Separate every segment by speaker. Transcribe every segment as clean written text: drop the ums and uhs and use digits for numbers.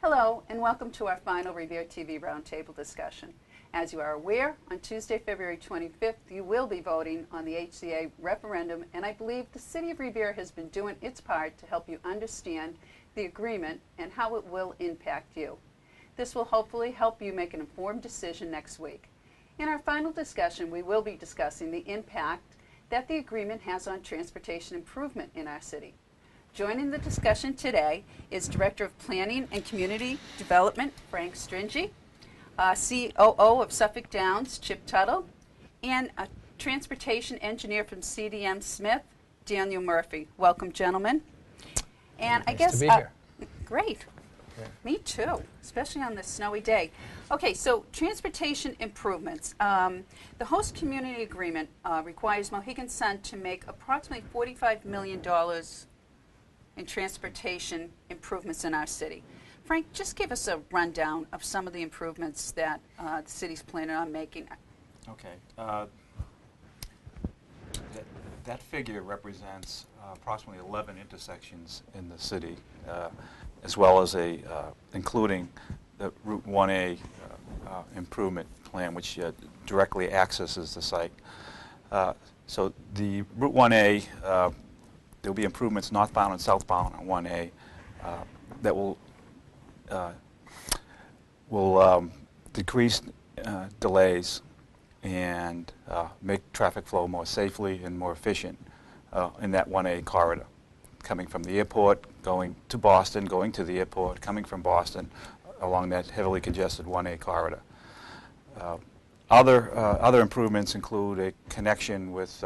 Speaker 1: Hello, and welcome to our final Revere TV Roundtable discussion. As you are aware, on Tuesday, February 25th, you will be voting on the H.C.A. referendum, and I believe the City of Revere has been doing its part to help you understand the agreement and how it will impact you. This will hopefully help you make an informed decision next week. In our final discussion, we will be discussing the impact that the agreement has on transportation improvement in our city. Joining the discussion today is Director of Planning and Community Development, Frank Stringi, COO of Suffolk Downs, Chip Tuttle, and a Transportation Engineer from CDM Smith, Daniel Murphy. Welcome, gentlemen. And
Speaker 2: Nice
Speaker 1: I guess
Speaker 2: to be here.
Speaker 1: Great.
Speaker 2: Yeah.
Speaker 1: Me too, especially on this snowy day. Okay, so transportation improvements. The host community agreement requires Mohegan Sun to make approximately $45 million in transportation improvements in our city. Frank, just give us a rundown of some of the improvements that the city's planning on making.
Speaker 3: Okay. That figure represents approximately 11 intersections in the city, as well as including the Route 1A improvement plan, which directly accesses the site. So the Route 1A, there will be improvements northbound and southbound on 1A that will decrease delays and make traffic flow more safely and more efficient in that 1A corridor, coming from the airport, going to Boston, going to the airport, coming from Boston along that heavily congested 1A corridor. Other improvements include a connection with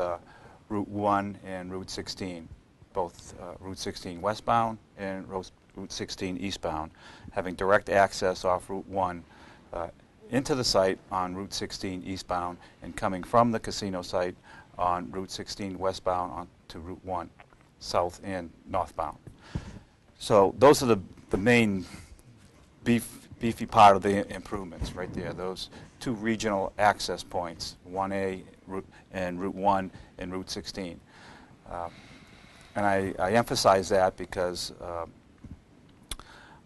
Speaker 3: Route 1 and Route 16, both Route 16 westbound and Route 16 eastbound, having direct access off Route 1 into the site on Route 16 eastbound and coming from the casino site on Route 16 westbound onto Route 1 south and northbound. So those are the main beefy part of the improvements right there, those two regional access points, 1A and Route 1 and Route 16. And I emphasize that because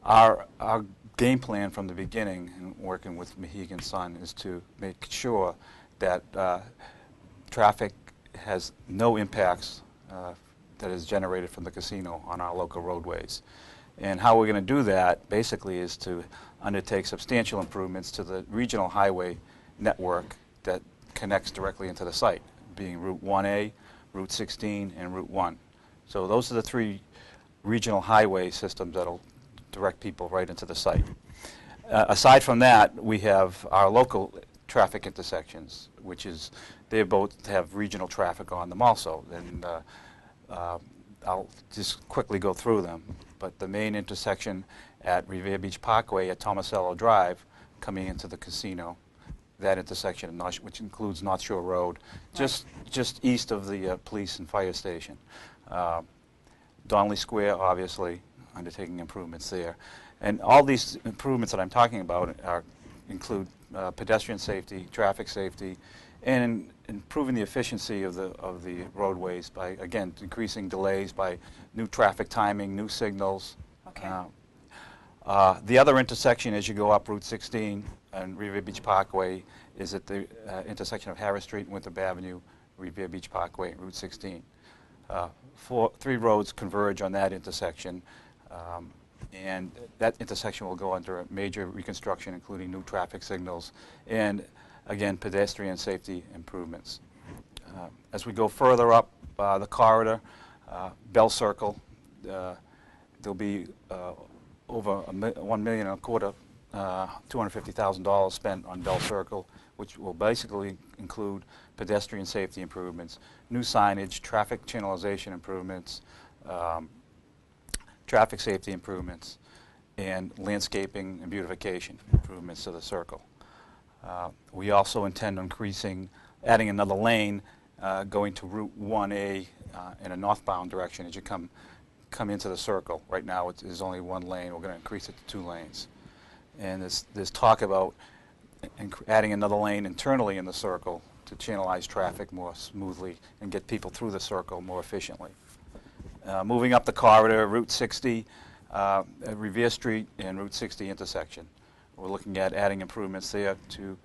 Speaker 3: our game plan from the beginning in working with Mohegan Sun is to make sure that traffic has no impacts that is generated from the casino on our local roadways. And how we're going to do that basically is to undertake substantial improvements to the regional highway network that connects directly into the site, being Route 1A, Route 16, and Route 1. So those are the three regional highway systems that will direct people right into the site. Aside from that, we have our local traffic intersections, which is, they both have regional traffic on them also. And I'll just quickly go through them. But the main intersection at Revere Beach Parkway at Tomasello Drive, coming into the casino, that intersection, which includes North Shore Road, just east of the police and fire station. Donnelly Square, obviously, undertaking improvements there. And all these improvements that I'm talking about include pedestrian safety, traffic safety, and improving the efficiency of the roadways by, again, decreasing delays by new traffic timing, new signals.
Speaker 1: Okay.
Speaker 3: The other intersection as you go up Route 16 and Revere Beach Parkway is at the intersection of Harris Street and Winthrop Avenue, Revere Beach Parkway, Route 16. Three roads converge on that intersection, and that intersection will go under a major reconstruction, including new traffic signals and, again, pedestrian safety improvements. As we go further up the corridor, Bell Circle, there'll be over $1.25 million, $250,000 spent on Bell Circle, which will basically include pedestrian safety improvements, new signage, traffic channelization improvements, traffic safety improvements, and landscaping and beautification improvements to the circle. We also intend on adding another lane going to Route 1A in a northbound direction as you come into the circle. Right now there's only one lane. We're going to increase it to 2 lanes. And there's talk about adding another lane internally in the circle to channelize traffic more smoothly and get people through the circle more efficiently. Moving up the corridor, Route 60, at Revere Street and Route 60 intersection. We're looking at adding improvements there to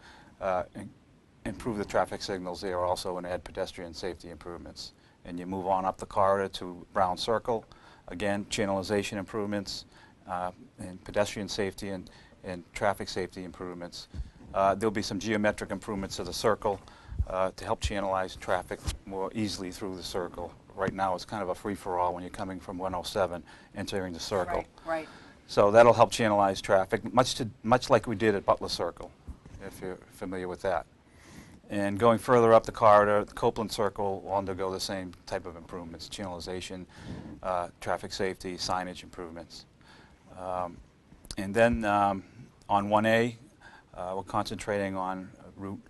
Speaker 3: improve the traffic signals there also, and add pedestrian safety improvements. And you move on up the corridor to Brown Circle. Again, channelization improvements and pedestrian safety and traffic safety improvements. There'll be some geometric improvements to the circle to help channelize traffic more easily through the circle. Right now it's kind of a free-for-all when you're coming from 107 entering the circle.
Speaker 1: Right, right.
Speaker 3: So that'll help channelize traffic, much like we did at Butler Circle, if you're familiar with that. And going further up the corridor, the Copeland Circle will undergo the same type of improvements: channelization, traffic safety, signage improvements. And then on 1A, we're concentrating on Route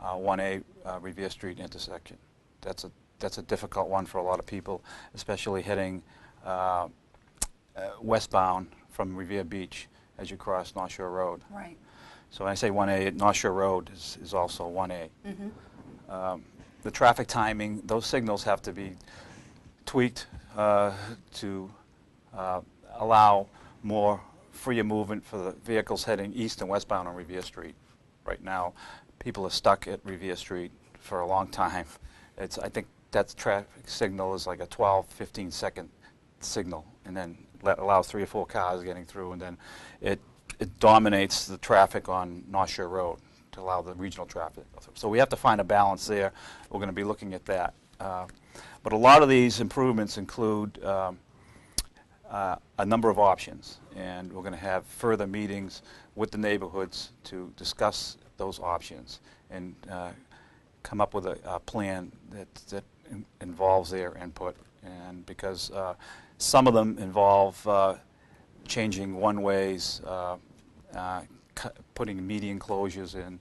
Speaker 3: 1A Revere Street intersection. That's a difficult one for a lot of people, especially heading westbound from Revere Beach as you cross North Shore Road.
Speaker 1: Right.
Speaker 3: So when I say 1A, North Shore Road is also 1A.
Speaker 1: Mm-hmm.
Speaker 3: The traffic timing, those signals have to be tweaked to allow more freer movement for the vehicles heading east and westbound on Revere Street. Right now, people are stuck at Revere Street for a long time. I think that traffic signal is like a 12, 15-second signal, and then allows 3 or 4 cars getting through, and then it dominates the traffic on North Shore Road to allow the regional traffic to go through. So we have to find a balance there. We're going to be looking at that. But a lot of these improvements include a number of options, and we're going to have further meetings with the neighborhoods to discuss those options and come up with a plan that involves their input. And because some of them involve changing one-ways, putting median closures in,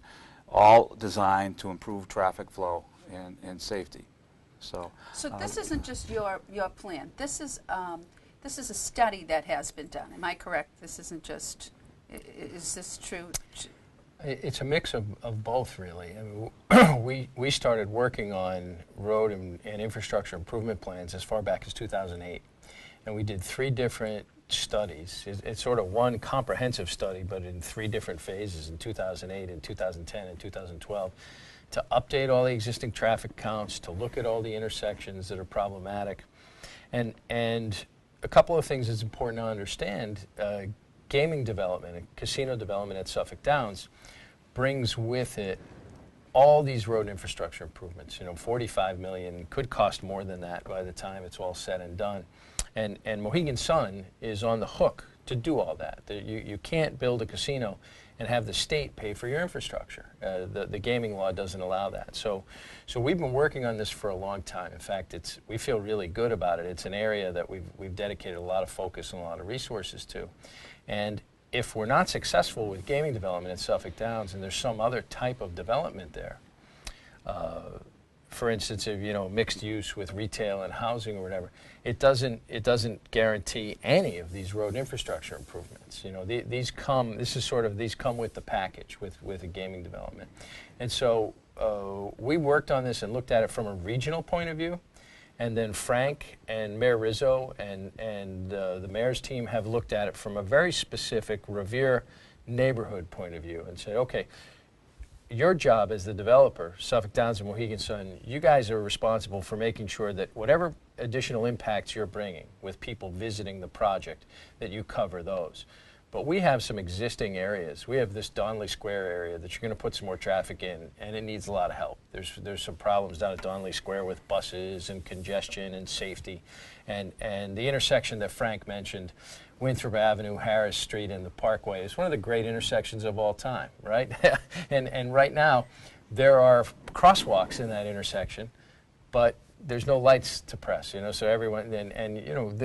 Speaker 3: all designed to improve traffic flow and safety. So
Speaker 1: this isn't just your plan. This is a study that has been done. Am I correct? This isn't just. Is this true?
Speaker 2: It's a mix of both, really. I mean, we started working on road and infrastructure improvement plans as far back as 2008, and we did 3 different studies. It's sort of one comprehensive study, but in 3 different phases: in 2008, in 2010, and 2012, to update all the existing traffic counts, to look at all the intersections that are problematic, and a couple of things that's important to understand. Gaming development and casino development at Suffolk Downs brings with it all these road infrastructure improvements. You know, $45 million, could cost more than that by the time it's all said and done. And Mohegan Sun is on the hook to do all that. You can't build a casino and have the state pay for your infrastructure. The gaming law doesn't allow that. So we've been working on this for a long time. In fact, we feel really good about it. It's an area that we've dedicated a lot of focus and a lot of resources to. And if we're not successful with gaming development at Suffolk Downs, and there's some other type of development there, for instance, if mixed use with retail and housing or whatever, it doesn't guarantee any of these road infrastructure improvements. These come with the package with a gaming development, and so we worked on this and looked at it from a regional point of view. And then Frank and Mayor Rizzo and the mayor's team have looked at it from a very specific Revere neighborhood point of view and said, okay, your job as the developer, Suffolk Downs and Mohegan Sun, you guys are responsible for making sure that whatever additional impacts you're bringing with people visiting the project, that you cover those. But we have some existing areas. We have this Donnelly Square area that you're going to put some more traffic in, and it needs a lot of help. There's some problems down at Donnelly Square with buses and congestion and safety. And the intersection that Frank mentioned, Winthrop Avenue, Harris Street, and the Parkway, is one of the great intersections of all time, right? and right now, there are crosswalks in that intersection, but there's no lights to press, so everyone,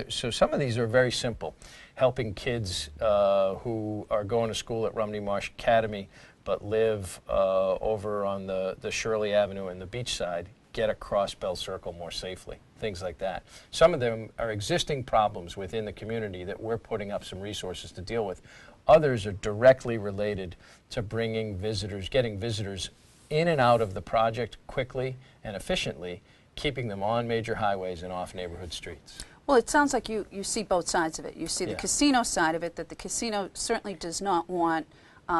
Speaker 2: so some of these are very simple. Helping kids who are going to school at Rumney Marsh Academy but live over on the Shirley Avenue and the beach side get across Bell Circle more safely, things like that. Some of them are existing problems within the community that we're putting up some resources to deal with. Others are directly related to bringing visitors, getting visitors in and out of the project quickly and efficiently, keeping them on major highways and off neighborhood streets.
Speaker 1: Well, it sounds like you see both sides of it. You see the casino side of it, that the casino certainly does not want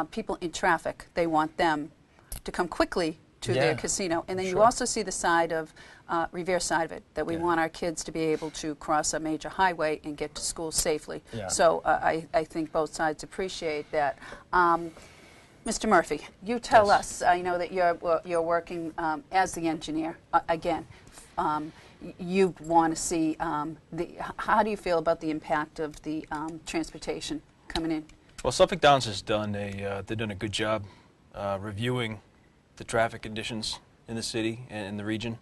Speaker 1: people in traffic. They want them to come quickly to their casino. And then you also see the side of, Revere side of it, that we want our kids to be able to cross a major highway and get to school safely. So I think both sides appreciate that. Mr. Murphy, you tell us, I know that you're working as the engineer, again. You want to see, how do you feel about the impact of the transportation coming in?
Speaker 4: Well, Suffolk Downs has done they've done a good job reviewing the traffic conditions in the city and in the region.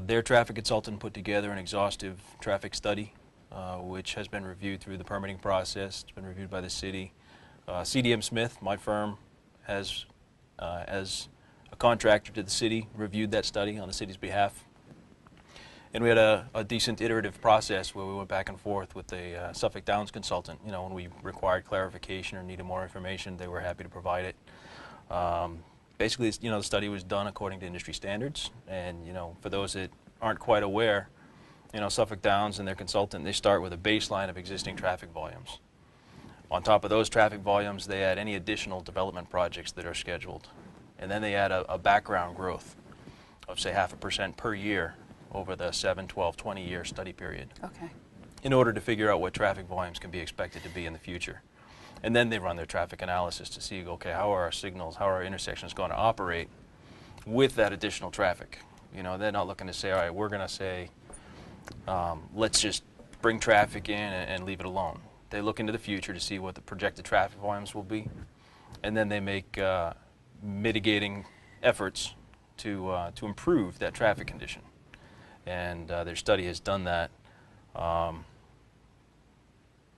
Speaker 4: Their traffic consultant put together an exhaustive traffic study, which has been reviewed through the permitting process. It's been reviewed by the city. CDM Smith, my firm, has, as a contractor to the city, reviewed that study on the city's behalf. And we had a decent iterative process where we went back and forth with the Suffolk Downs consultant. You know, when we required clarification or needed more information, they were happy to provide it. Basically, you know, the study was done according to industry standards. And, you know, for those that aren't quite aware, you know, Suffolk Downs and their consultant, they start with a baseline of existing traffic volumes. On top of those traffic volumes, they add any additional development projects that are scheduled. And then they add a background growth of, say, 0.5% per year over the 7, 12, 20-year study period, in order to figure out what traffic volumes can be expected to be in the future. And then they run their traffic analysis to see, okay, how are our signals, how are our intersections going to operate with that additional traffic? You know, they're not looking to say, all right, we're going to say, let's just bring traffic in and leave it alone. They look into the future to see what the projected traffic volumes will be, and then they make mitigating efforts to improve that traffic condition. And their study has done that,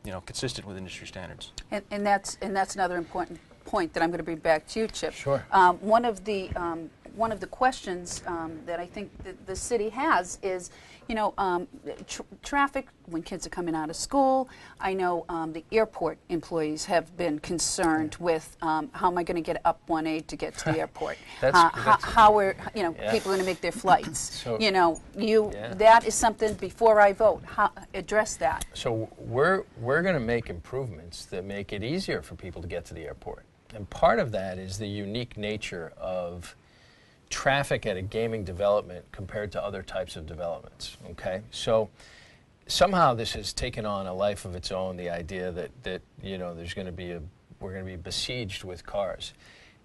Speaker 4: you know, consistent with industry standards.
Speaker 1: And that's another important point that I'm going to bring back to you, Chip.
Speaker 2: Sure.
Speaker 1: One of the questions that I think the city has is, you know, traffic when kids are coming out of school. I know the airport employees have been concerned with how am I going to get up 1A to get to the airport? How are, you know, people going to make their flights? So, you know, that is something before I vote. Address that.
Speaker 2: So we're going to make improvements that make it easier for people to get to the airport. And part of that is the unique nature of traffic at a gaming development compared to other types of developments, okay? So somehow this has taken on a life of its own, the idea that you know, we're going to be besieged with cars.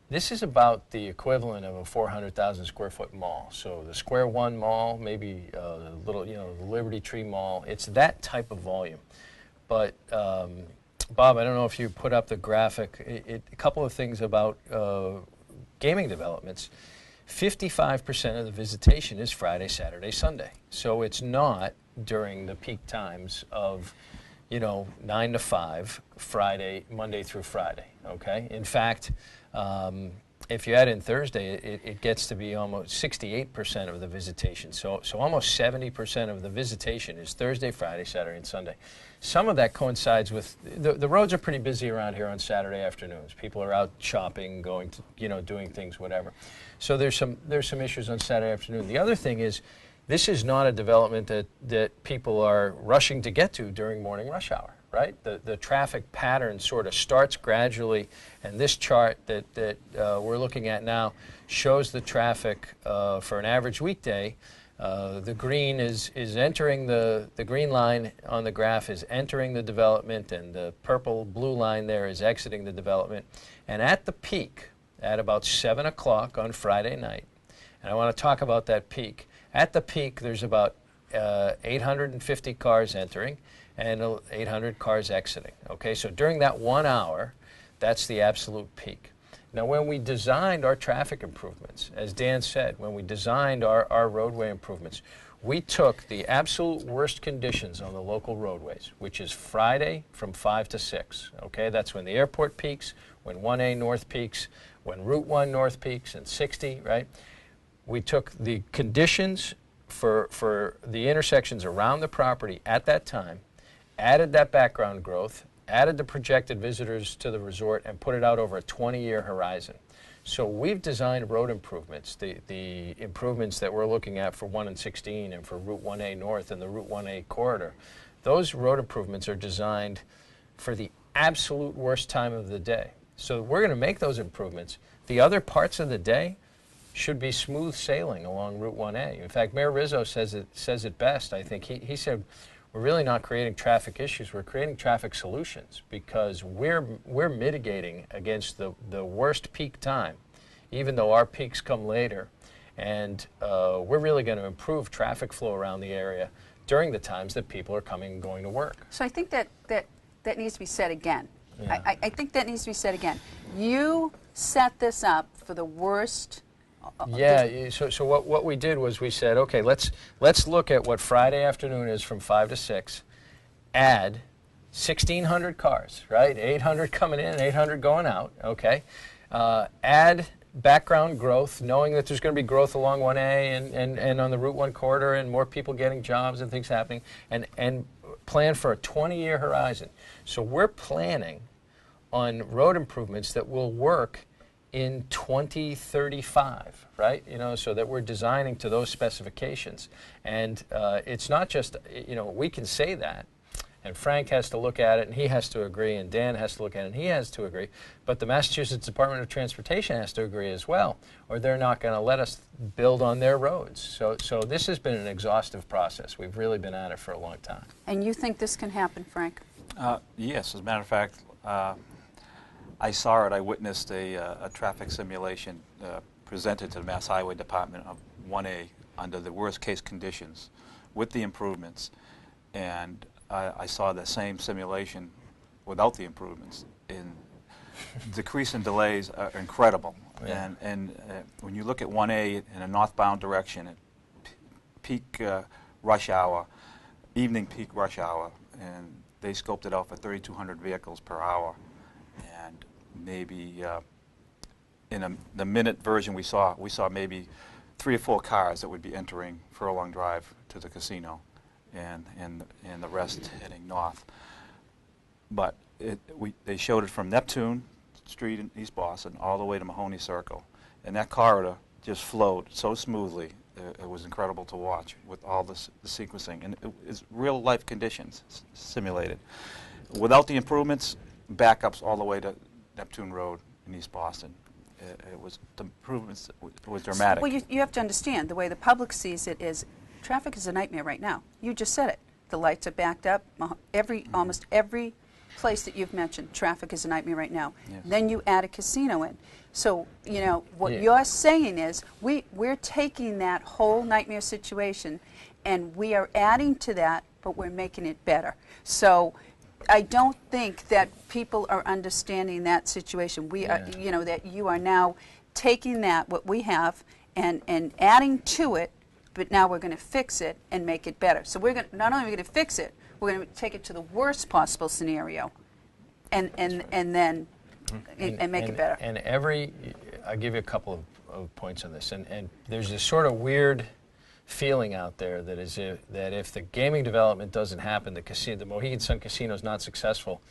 Speaker 2: This is about the equivalent of a 400,000 square foot mall. So the Square One Mall, maybe a little, you know, the Liberty Tree Mall, it's that type of volume. But Bob, I don't know if you put up the graphic, a couple of things about gaming developments. 55% of the visitation is Friday, Saturday, Sunday. So it's not during the peak times of, you know, 9 to 5, Monday through Friday, okay? In fact, if you add in Thursday, it gets to be almost 68% of the visitation. So almost 70% of the visitation is Thursday, Friday, Saturday, and Sunday. Some of that coincides with, the roads are pretty busy around here on Saturday afternoons. People are out shopping, going to, you know, doing things, whatever. So there's some issues on Saturday afternoon. The other thing is, this is not a development that people are rushing to get to during morning rush hour, right? The traffic pattern sort of starts gradually, and this chart that we're looking at now shows the traffic for an average weekday. The green is entering the green line on the graph is entering the development, and the blue line there is exiting the development. And at the peak, at about 7 o'clock on Friday night, and I want to talk about that peak. At the peak, there's about 850 cars entering and 800 cars exiting. Okay, so during that 1 hour, that's the absolute peak. Now, when we designed our traffic improvements, as Dan said, when we designed our roadway improvements, we took the absolute worst conditions on the local roadways, which is Friday from 5 to 6. Okay, that's when the airport peaks, when 1A North peaks, when Route 1 North peaks, and 60, right? We took the conditions for the intersections around the property at that time, added that background growth, added the projected visitors to the resort, and put it out over a 20-year horizon. So we've designed road improvements, the improvements that we're looking at for 1 and 16 and for Route 1A North and the Route 1A corridor. Those road improvements are designed for the absolute worst time of the day. So we're going to make those improvements. The other parts of the day should be smooth sailing along Route 1A. In fact, Mayor Rizzo says it best. I think he said, we're really not creating traffic issues, we're creating traffic solutions, because we're mitigating against the worst peak time, even though our peaks come later. And we're really going to improve traffic flow around the area during the times that people are coming and going to work.
Speaker 1: So I think that needs to be said again.
Speaker 2: Yeah.
Speaker 1: I think that needs to be said again. You set this up for the worst.
Speaker 2: Yeah, so what we did was we said, okay, let's look at what Friday afternoon is from 5 to 6, add 1,600 cars, right? 800 coming in, 800 going out, okay? Add background growth, knowing that there's going to be growth along 1A and on the Route 1 corridor and more people getting jobs and things happening, and plan for a 20-year horizon. So we're planning on road improvements that will work in 2035, right? You know, so that we're designing to those specifications. And it's not just, you know, we can say that, and Frank has to look at it, and he has to agree, and Dan has to look at it, and he has to agree, but the Massachusetts Department of Transportation has to agree as well, or they're not going to let us build on their roads. So this has been an exhaustive process. We've really been at it for a long time.
Speaker 1: And you think this can happen, Frank?
Speaker 3: Yes, as a matter of fact, I saw it. I witnessed a traffic simulation presented to the Mass Highway Department of 1A under the worst case conditions with the improvements, and I saw the same simulation without the improvements. And decrease in delays are incredible.
Speaker 2: Yeah.
Speaker 3: And when you look at 1A in a northbound direction at peak rush hour, evening peak rush hour, and they scoped it out for 3,200 vehicles per hour. And maybe in the minute version we saw maybe 3 or 4 cars that would be entering Furlong Drive to the casino, and the rest heading north. But they showed it from Neptune Street in East Boston all the way to Mahoney Circle, and that corridor just flowed so smoothly. It was incredible to watch with all the sequencing, and it is real life conditions simulated. Without the improvements, backups all the way to Neptune Road in East Boston. The improvements was dramatic.
Speaker 1: Well, you have to understand, the way the public sees it is, traffic is a nightmare right now. You just said it. The lights are backed up. Almost every place that you've mentioned, traffic is a nightmare right now.
Speaker 3: Yes.
Speaker 1: Then you add a casino in. So, you know, what you're saying is, we're taking that whole nightmare situation and we are adding to that, but we're making it better. So I don't think that people are understanding that situation. We are, you know, that you are now taking that, what we have, and adding to it, but now we're going to fix it and make it better. So we're going to, not only are we going to fix it, we're going to take it to the worst possible scenario, and then make it better.
Speaker 2: And I'll give you a couple of points on this. And there's this sort of weird feeling out there that if the gaming development doesn't happen, the Mohegan Sun Casino is not successful,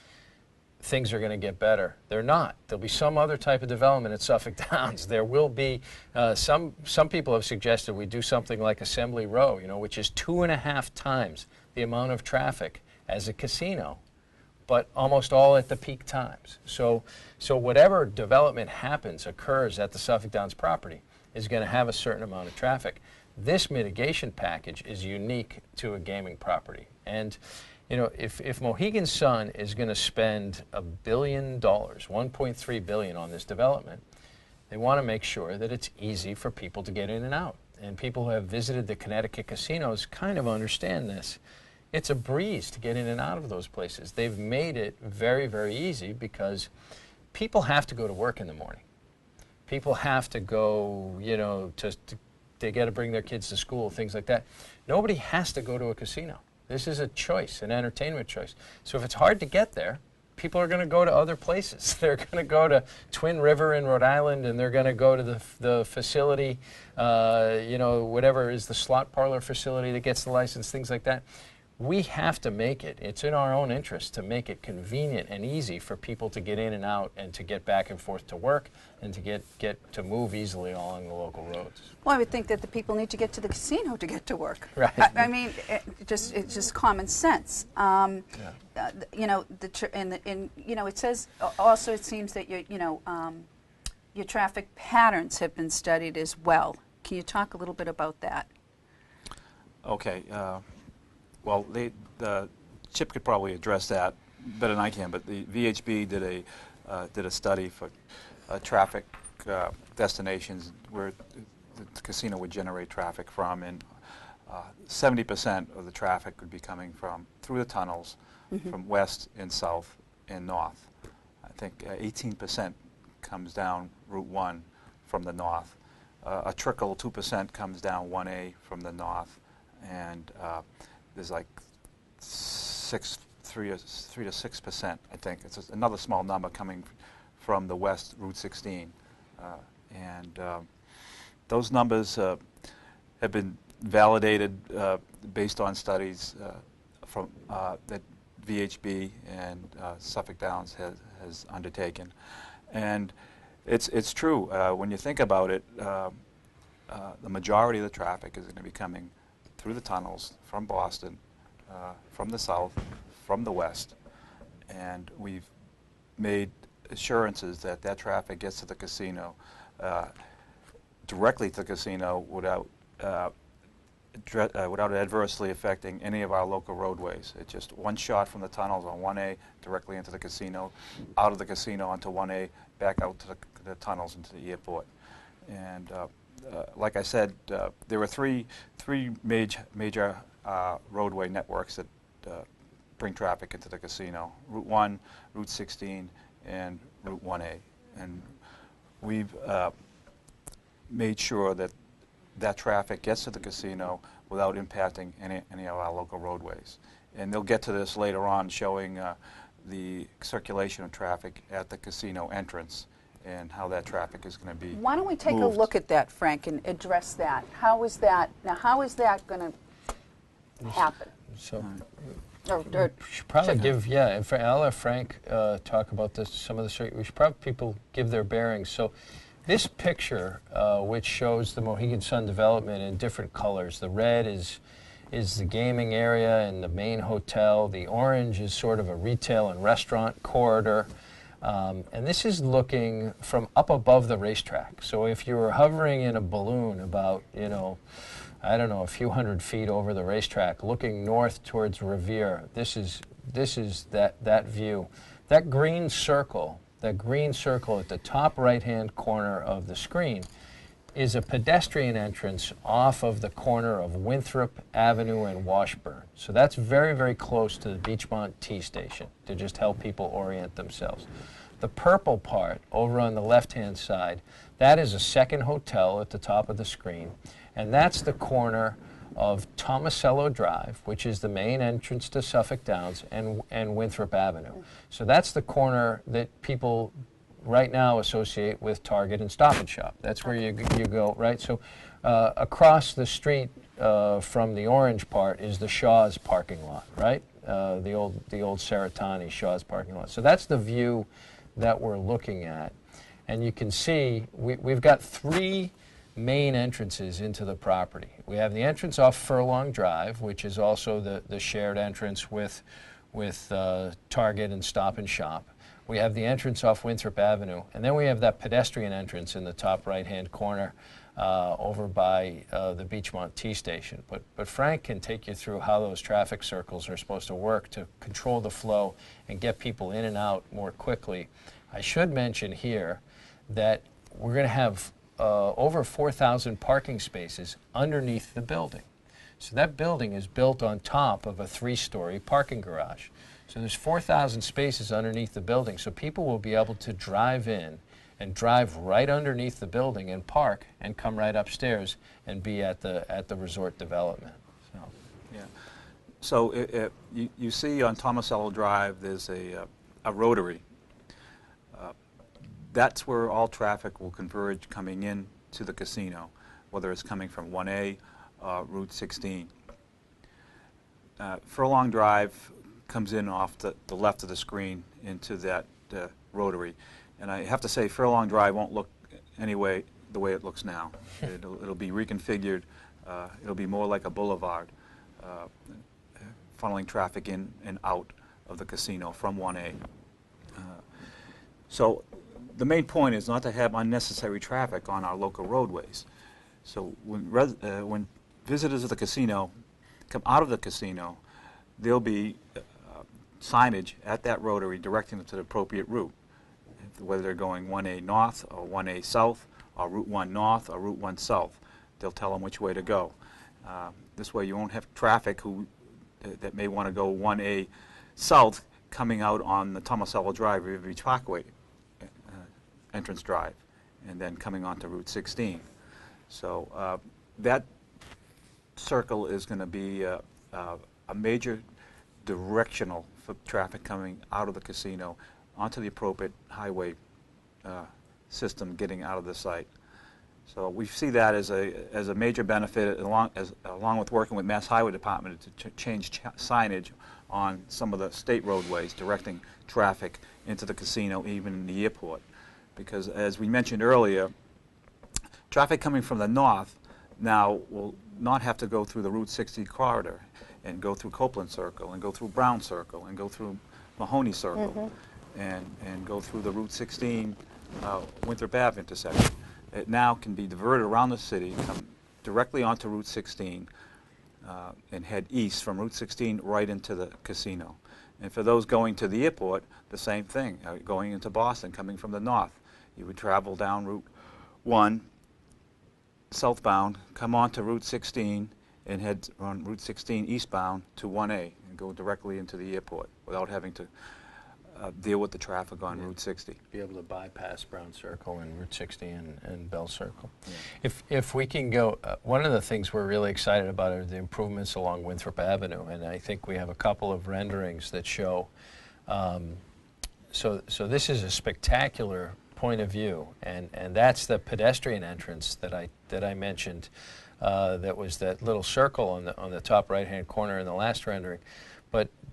Speaker 2: things are going to get better. They're not. There'll be some other type of development at Suffolk Downs. There will be some people have suggested we do something like Assembly Row, you know, which is 2.5 times the amount of traffic as a casino, but almost all at the peak times. So whatever development occurs at the Suffolk Downs property is going to have a certain amount of traffic. This mitigation package is unique to a gaming property. And you know, if Mohegan Sun is going to spend $1 billion, $1.3 billion on this development, they want to make sure that it's easy for people to get in and out. And people who have visited the Connecticut casinos kind of understand this. It's a breeze to get in and out of those places. They've made it very, very easy because people have to go to work in the morning. People have to go, you know, they got to bring their kids to school, things like that. Nobody has to go to a casino. This is a choice, an entertainment choice. So if it's hard to get there, people are going to go to other places. They're going to go to Twin River in Rhode Island, and they're going to go to the facility, you know, whatever is the slot parlor facility that gets the license, things like that. we have to make it. It's in our own interest to make it convenient and easy for people to get in and out and to get back and forth to work and to get to move easily along the local roads.
Speaker 1: Well, I would think that the people need to get to the casino to get to work.
Speaker 2: Right.
Speaker 1: I mean, it's just common sense. You know, you know, it says also it seems that your traffic patterns have been studied as well. Can you talk a little bit about that?
Speaker 3: Okay. Well, Chip could probably address that better than I can, but the VHB did a study for traffic destinations where the casino would generate traffic from, and 70% of the traffic would be coming through the tunnels, from west and south and north. I think 18% comes down Route 1 from the north. A trickle, 2% comes down 1A from the north, and there's like 3 to 6%, I think. It's another small number coming from the west, Route 16. Those numbers have been validated based on studies from that VHB and Suffolk Downs has undertaken. And it's true. When you think about it, the majority of the traffic is going to be coming through the tunnels from Boston, from the south, from the west, and we've made assurances that that traffic gets to the casino, directly to the casino without adversely affecting any of our local roadways. It's just one shot from the tunnels on 1A directly into the casino, out of the casino onto 1A, back out to the tunnels into the airport. And like I said, there were three major roadway networks that bring traffic into the casino: Route 1, Route 16, and Route 1A. And we've made sure that that traffic gets to the casino without impacting any of our local roadways. And they'll get to this later on, showing the circulation of traffic at the casino entrance and how that traffic is going to be
Speaker 1: Why don't we take
Speaker 3: moved.
Speaker 1: a look at that, Frank, and address that? How is that going to happen?
Speaker 2: So
Speaker 1: Or
Speaker 2: we should probably give, I'll let Frank talk about this. Some of the, we should probably people give their bearings. So this picture, which shows the Mohegan Sun development in different colors, the red is the gaming area and the main hotel. The orange is sort of a retail and restaurant corridor. And this is looking from up above the racetrack. So if you were hovering in a balloon about, I don't know, a few hundred feet over the racetrack, looking north towards Revere, this is that view. That green circle at the top right-hand corner of the screen is a pedestrian entrance off of the corner of Winthrop Avenue and Washburn. So that's very, very close to the Beachmont T station to just help people orient themselves. The purple part over on the left-hand side, that is a second hotel at the top of the screen, and that's the corner of Tomasello Drive, which is the main entrance to Suffolk Downs, and Winthrop Avenue. So that's the corner that people right now associate with Target and Stop and Shop. That's where you go, right? So across the street from the orange part is the Shaw's parking lot, right? The old Seratani Shaw's parking lot. So that's the view that we're looking at. And you can see we've got three main entrances into the property. We have the entrance off Furlong Drive, which is also the shared entrance with Target and Stop and Shop. We have the entrance off Winthrop Avenue, and then we have that pedestrian entrance in the top right-hand corner over by the Beachmont T station. But Frank can take you through how those traffic circles are supposed to work to control the flow and get people in and out more quickly. I should mention here that we're going to have over 4,000 parking spaces underneath the building. So that building is built on top of a 3-story parking garage. So there's 4,000 spaces underneath the building, so people will be able to drive in and drive right underneath the building and park and come right upstairs and be at the resort development. So.
Speaker 3: Yeah. So you see on Tomasello Drive there's a rotary. That's where all traffic will converge coming in to the casino, whether it's coming from 1A, Route 16. Furlong Drive comes in off the left of the screen into that rotary. And I have to say, Furlong Drive won't look anyway the way it looks now. It'll be reconfigured. It'll be more like a boulevard, funneling traffic in and out of the casino from 1A. So the main point is not to have unnecessary traffic on our local roadways. So when visitors of the casino come out of the casino, there'll be signage at that rotary directing them to the appropriate route, whether they're going 1A north or 1A south or Route 1 north or Route 1 south. They'll tell them which way to go. This way you won't have traffic that may want to go 1A south coming out on the Tomasello Drive, Revere Beach Parkway entrance drive, and then coming onto Route 16. So that circle is going to be a major directional for traffic coming out of the casino onto the appropriate highway system getting out of the site. So we see that as a major benefit, along with working with Mass Highway Department to change signage on some of the state roadways directing traffic into the casino, even in the airport. Because as we mentioned earlier, traffic coming from the north now will not have to go through the Route 60 corridor and go through Copeland Circle and go through Brown Circle and go through Mahoney Circle and go through the Route 16 Winthrop Ave intersection. It now can be diverted around the city, come directly onto Route 16 and head east from Route 16 right into the casino. And for those going to the airport, the same thing, going into Boston, coming from the north. You would travel down Route 1 southbound, come onto Route 16, and head on Route 16 eastbound to 1A and go directly into the airport without having to deal with the traffic on Route 60.
Speaker 2: Be able to bypass Brown Circle and Route 60 and Bell Circle. Yeah. If we can go, one of the things we're really excited about are the improvements along Winthrop Avenue, and I think we have a couple of renderings that show. So this is a spectacular point of view, and that's the pedestrian entrance that I mentioned. That was that little circle on the top right-hand corner in the last rendering.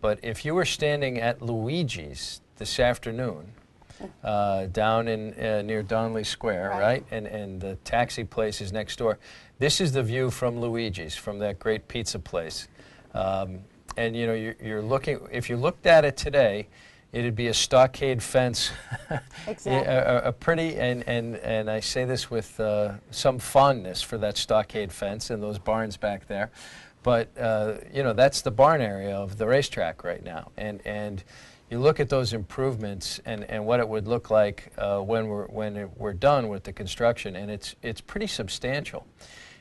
Speaker 2: But if you were standing at Luigi's this afternoon, down in near Donnelly Square, right? And the taxi place is next door. This is the view from Luigi's, from that great pizza place. And you know, you're looking. If you looked at it today, it'd be a stockade fence.
Speaker 1: Exactly.
Speaker 2: a pretty, and I say this with some fondness for that stockade fence and those barns back there. But you know, that's the barn area of the racetrack right now, and you look at those improvements and what it would look like when we're done with the construction, and it's pretty substantial,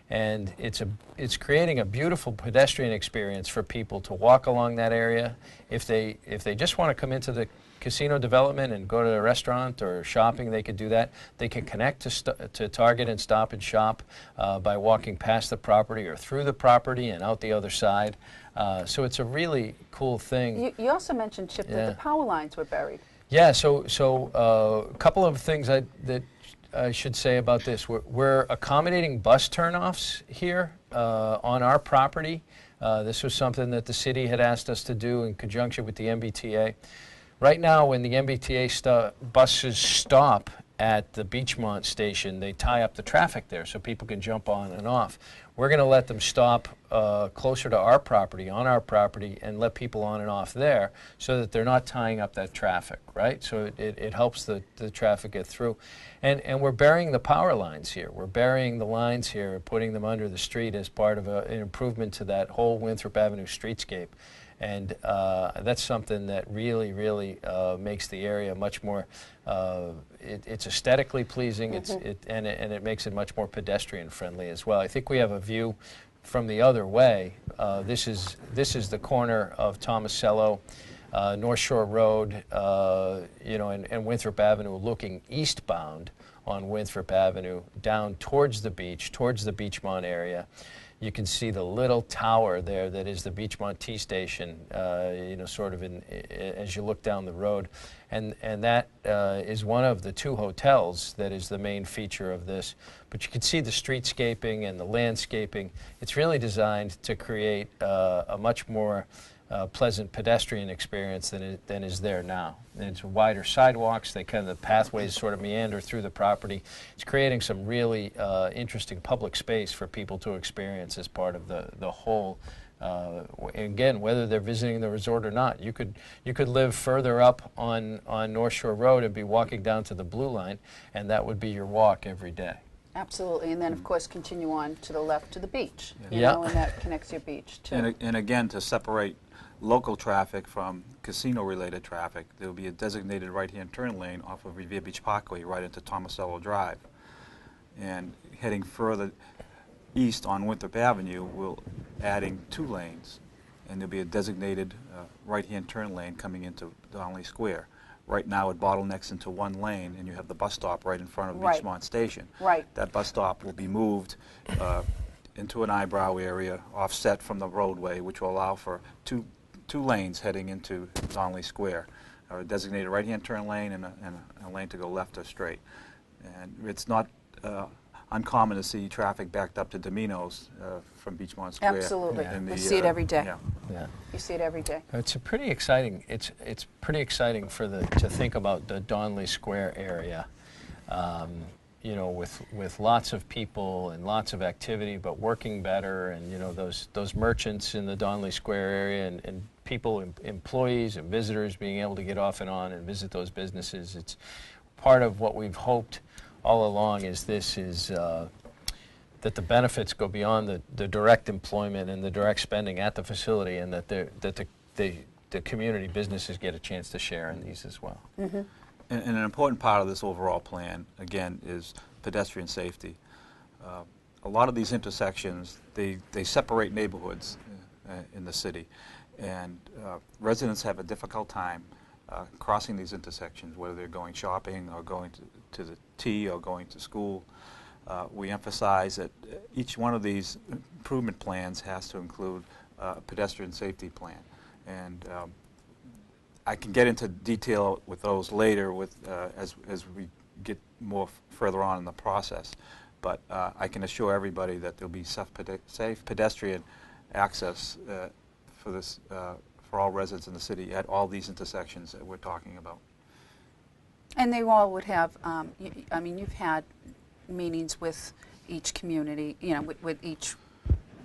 Speaker 2: and it's creating a beautiful pedestrian experience for people to walk along that area. If they just want to come into the casino development and go to a restaurant or shopping, they could do that. They can connect to Target and Stop and Shop by walking past the property or through the property and out the other side. So it's a really cool thing.
Speaker 1: You also mentioned, Chip, that the power lines were buried.
Speaker 2: Yeah, so a couple of things that I should say about this. We're accommodating bus turnoffs here on our property. This was something that the city had asked us to do in conjunction with the MBTA. Right now, when the MBTA buses stop at the Beachmont station, they tie up the traffic there so people can jump on and off. We're going to let them stop closer to our property, on our property, and let people on and off there so that they're not tying up that traffic, right? So it helps the traffic get through. And we're burying the power lines here. We're burying the lines here, putting them under the street as part of an improvement to that whole Winthrop Avenue streetscape. And that's something that really, really makes the area much more, it's aesthetically pleasing, and it makes it much more pedestrian friendly as well. I think we have a view from the other way. This is the corner of Tomasello, North Shore Road, you know, and Winthrop Avenue, looking eastbound on Winthrop Avenue down towards the beach, towards the Beachmont area. You can see the little tower there that is the Beachmont T station, sort of as you look down the road. And that is one of the 2 hotels that is the main feature of this. But you can see the streetscaping and the landscaping. It's really designed to create a much more pleasant pedestrian experience than is there now. And it's wider sidewalks. The pathways sort of meander through the property. It's creating some really interesting public space for people to experience as part of the whole. Again, whether they're visiting the resort or not, you could live further up on North Shore Road and be walking down to the Blue Line, and that would be your walk every day.
Speaker 1: Absolutely, and then of course continue on to the left to the beach. You
Speaker 2: Yeah.
Speaker 1: know, and that connects your beach too.
Speaker 3: And again, to separate local traffic from casino-related traffic, there will be a designated right-hand turn lane off of Revere Beach Parkway right into Tomasello Drive. And heading further east on Winthrop Avenue, we'll adding 2 lanes, and there'll be a designated right-hand turn lane coming into Donnelly Square. Right now it bottlenecks into 1 lane, and you have the bus stop right in front of
Speaker 1: Right.
Speaker 3: Beachmont Station.
Speaker 1: Right.
Speaker 3: That bus stop will be moved into an eyebrow area offset from the roadway, which will allow for two lanes heading into Donnelly Square, a designated right-hand turn lane and a lane to go left or straight. And it's not uncommon to see traffic backed up to Domino's from Beachmont Square.
Speaker 1: Absolutely.
Speaker 2: Yeah.
Speaker 1: You see it every day.
Speaker 3: Yeah.
Speaker 2: Yeah.
Speaker 1: You see it every day.
Speaker 2: It's a pretty exciting. It's pretty exciting to think about the Donnelly Square area, with lots of people and lots of activity, but working better, and those merchants in the Donnelly Square area, and people, employees and visitors being able to get off and on and visit those businesses. It's part of what we've hoped all along. That the benefits go beyond the direct employment and the direct spending at the facility, and that the community businesses get a chance to share in these as well.
Speaker 1: Mm-hmm.
Speaker 3: And an important part of this overall plan, again, is pedestrian safety. A lot of these intersections, they separate neighborhoods in the city, and residents have a difficult time crossing these intersections, whether they're going shopping or going to the T or going to school. We emphasize that each one of these improvement plans has to include a pedestrian safety plan. And I can get into detail with those later as we get more further on in the process. But I can assure everybody that there'll be safe pedestrian access for all residents in the city at all these intersections that we're talking about.
Speaker 1: And they all would have, you've had meetings with each community, with each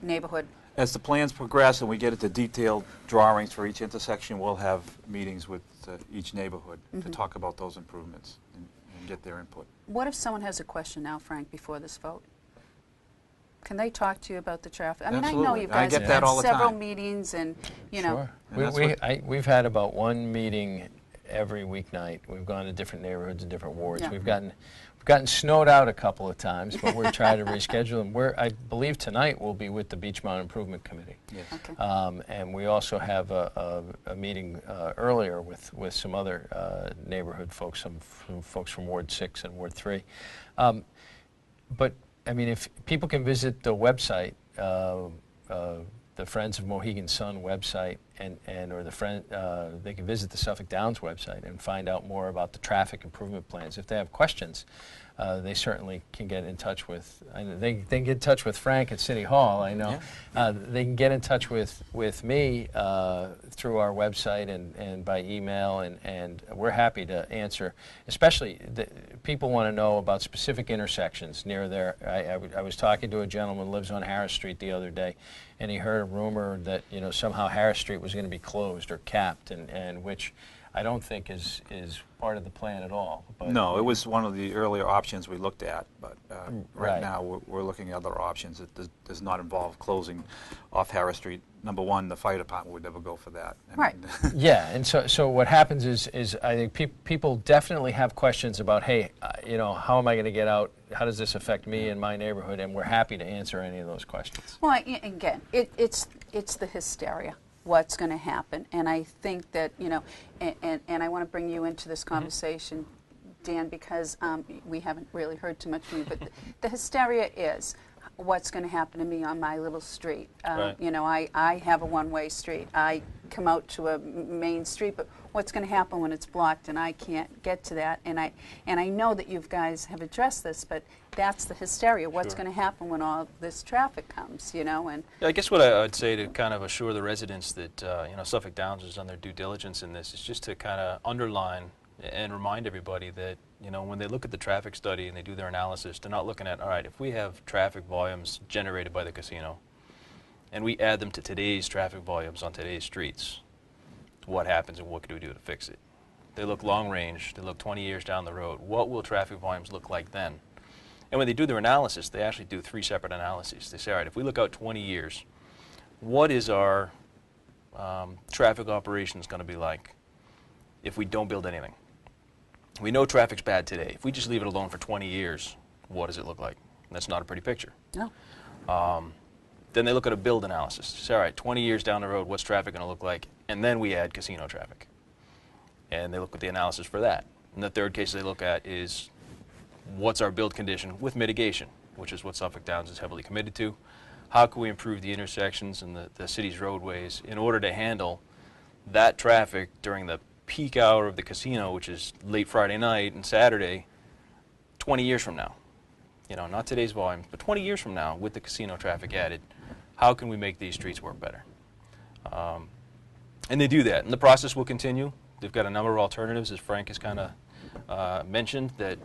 Speaker 1: neighborhood.
Speaker 3: As the plans progress and we get into detailed drawings for each intersection, we'll have meetings with each neighborhood to talk about those improvements and get their input.
Speaker 1: What if someone has a question now, Frank, before this vote? Can they talk to you about the traffic? I know
Speaker 3: Absolutely.
Speaker 1: you guys
Speaker 3: I get
Speaker 1: have
Speaker 3: that
Speaker 1: had
Speaker 3: all the
Speaker 1: several
Speaker 3: time.
Speaker 1: meetings, and
Speaker 2: Sure.
Speaker 3: And
Speaker 2: We've had about 1 meeting every weeknight. We've gone to different neighborhoods and different wards.
Speaker 1: Yeah.
Speaker 2: We've gotten snowed out a couple of times, but we're trying to reschedule them. I believe tonight we'll be with the Beachmont Improvement Committee.
Speaker 3: Yes.
Speaker 1: Okay.
Speaker 2: And we also have a meeting earlier with some other neighborhood folks, some folks from Ward 6 and Ward 3. But I mean, if people can visit the website, the Friends of Mohegan Sun website, or they can visit the Suffolk Downs website and find out more about the traffic improvement plans. If they have questions, they certainly can get in touch with. They can get in touch with Frank at City Hall. I know they can get in touch with me through our website and by email, and we're happy to answer. Especially people want to know about specific intersections near there. I was talking to a gentleman who lives on Harris Street the other day, and he heard a rumor that somehow Harris Street was going to be closed or capped, and which I don't think is part of the plan at all. But
Speaker 3: No, it was one of the earlier options we looked at, but right
Speaker 2: Right.
Speaker 3: now we're looking at other options. It does not involve closing off Harris Street. Number one, the fire department would never go for that.
Speaker 1: Right.
Speaker 2: Yeah, and so what happens is I think people definitely have questions about, hey, how am I going to get out? How does this affect me and my neighborhood? And we're happy to answer any of those questions.
Speaker 1: Well, again, it's the hysteria. What's going to happen? And I think that and I want to bring you into this conversation, Dan, because we haven't really heard too much from you. But the hysteria is, what's going to happen to me on my little street.
Speaker 4: Right.
Speaker 1: You know, I have a one-way street. I come out to a main street, but what's going to happen when it's blocked and I can't get to that? And I know that you guys have addressed this, but that's the hysteria. What's
Speaker 4: Sure.
Speaker 1: going to happen when all this traffic comes, you know? And
Speaker 4: Yeah, I guess what I'd say to kind of assure the residents that you know, Suffolk Downs has done their due diligence in this is just to kind of underline and remind everybody that, you know, when they look at the traffic study and they do their analysis, they're not looking at, all right, if we have traffic volumes generated by the casino and we add them to today's traffic volumes on today's streets, what happens and what can we do to fix it? They look long range, they look 20 years down the road. What will traffic volumes look like then? And when they do their analysis, they actually do 3 separate analyses. They say, all right, if we look out 20 years, what is our traffic operations going to be like if we don't build anything? We know traffic's bad today. If we just leave it alone for 20 years, what does it look like? That's not a pretty picture.
Speaker 1: no.
Speaker 4: Then they look at a build analysis. Say, all right, 20 years down the road, what's traffic going to look like? And then we add casino traffic. And they look at the analysis for that. And the third case they look at is what's our build condition with mitigation, which is what Suffolk Downs is heavily committed to. How can we improve the intersections and the city's roadways in order to handle that traffic during the peak hour of the casino, which is late Friday night and Saturday, 20 years from now? You know, not today's volumes, but 20 years from now with the casino traffic added, how can we make these streets work better? And they do that, and the process will continue. They've got a number of alternatives, as Frank has kind of mentioned, that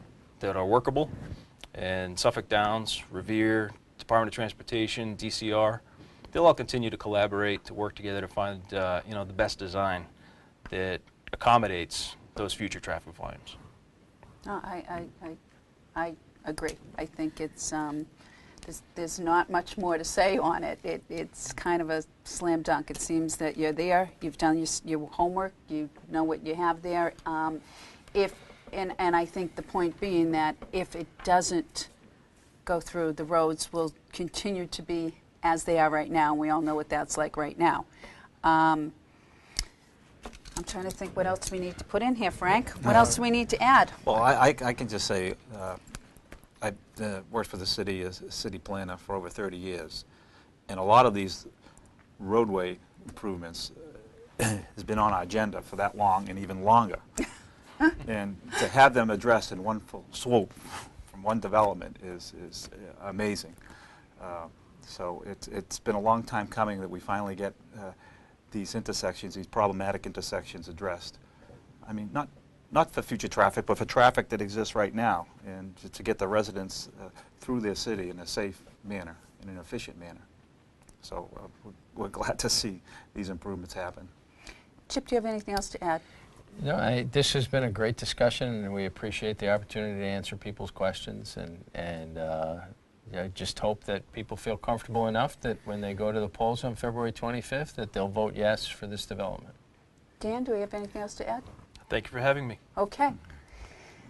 Speaker 4: are workable. And Suffolk Downs, Revere, Department of Transportation, DCR, they'll all continue to collaborate, to work together to find you know, the best design that accommodates those future traffic volumes.
Speaker 1: No, I agree. I think it's there's not much more to say on it. It's kind of a slam dunk. It seems that you're there, you've done your homework, you know what you have there. And I think the point being that if it doesn't go through, the roads will continue to be as they are right now. We all know what that's like right now. I'm trying to think what else we need to put in here, Frank. What else do we need to add?
Speaker 3: Well, I can just say I worked for the city as a city planner for over 30 years, and a lot of these roadway improvements has been on our agenda for that long and even longer. And to have them addressed in one full swoop from one development is amazing. So it's been a long time coming that we finally get these intersections, these problematic intersections addressed. I mean, not for future traffic, but for traffic that exists right now, and to get the residents through their city in a safe manner, in an efficient manner. So we're glad to see these improvements happen.
Speaker 1: Chip, do you have anything else to add?
Speaker 2: No, this has been a great discussion, and we appreciate the opportunity to answer people's questions. And I just hope that people feel comfortable enough that when they go to the polls on February 25th, that they'll vote yes for this development.
Speaker 1: Dan, do we have anything else to add?
Speaker 4: Thank you for having me.
Speaker 1: Okay.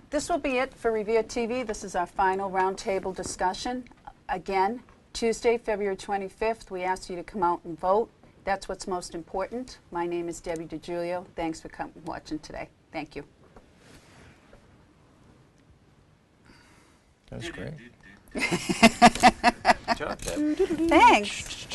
Speaker 1: This will be it for Revere TV. This is our final roundtable discussion. Again, Tuesday, February 25th, we ask you to come out and vote. That's what's most important. My name is Debbie DiGiulio. Thanks for watching today. Thank you.
Speaker 2: That was great.
Speaker 3: Good job, Deb.
Speaker 1: Thanks.